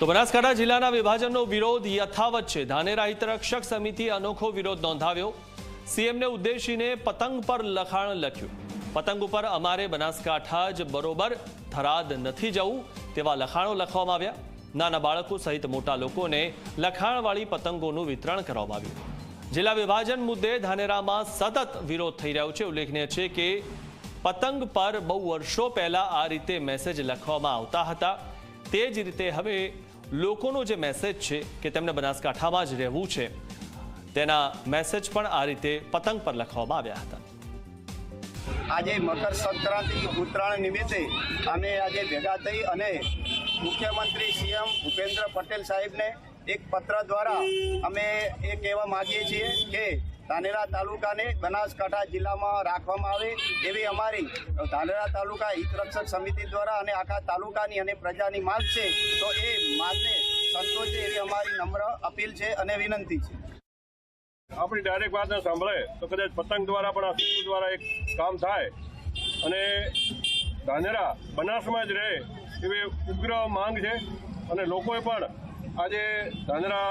તો બનાસકાંઠા જિલ્લાના વિભાજનનો વિરોધ યથાવત છે। ધાનેરા હિતરક્ષક સમિતિએ અનોખો વિરોધ નોંધાવ્યો। સીએમને ઉદ્દેશીને પતંગ પર લખાણ લખ્યું। પતંગ ઉપર અમારે બનાસકાંઠા જ બરોબર, થરાદ નથી જવું તેવા લખાણો લખવામાં આવ્યા। નાના બાળકો સહિત મોટા લોકોને લખાણવાળી પતંગોનું વિતરણ કરવામાં આવ્યું। જિલ્લા વિભાજન મુદ્દે ધાનેરામાં સતત વિરોધ થઈ રહ્યો છે। ઉલ્લેખનીય છે કે પતંગ પર બહુ વર્ષો પહેલા આ રીતે મેસેજ લખવામાં આવતા હતા। તે જ રીતે હવે લોકોનો જે મેસેજ છે કે તેમને બનાસકાંઠામાં જ રહેવું છે, તેના મેસેજ પણ આ રીતે પતંગ પર લખવામાં આવ્યા હતા। આજે મકર સંક્રાંતિ ઉત્તરાયણ નિમિત્તે અમે આજે ભેગા થઈ અને મુખ્યમંત્રી સીએમ ભૂપેન્દ્ર પટેલ સાહેબને એક પત્ર દ્વારા અમે એ કહેવા માંગીએ છીએ કે ધાનેરા તાલુકાને બનાસકાંઠા જિલ્લામાં રાખવામાં આવે એવી અમારી ધાનેરા તાલુકા હિતરક્ષક સમિતિ દ્વારા અને આખા તાલુકાની અને પ્રજાની માંગ છે। તો એ માંગને સંતોષે એવી અમારી નમ્ર અપીલ છે અને વિનંતી છે। આપણી ડાયરેક્ટ વાત સાંભળે તો કદાચ પતંગ દ્વારા પણ આ સિસ્ટમ દ્વારા એક કામ થાય અને ધાનેરા બનાસમાં જ રહે એવી ઉગ્ર માંગ છે। અને લોકોએ પણ આજે ધાનેરા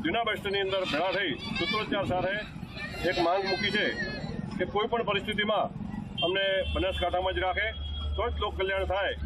જૂના બસ સ્ટેન્ડની અંદર ભેળા થઈ સૂત્રોચ્ચાર સાથે એક માંગ મૂકી છે કે કોઈ પણ પરિસ્થિતિમાં અમને બનાસકાંઠામાં જ રાખે તો જ લોક કલ્યાણ થાય।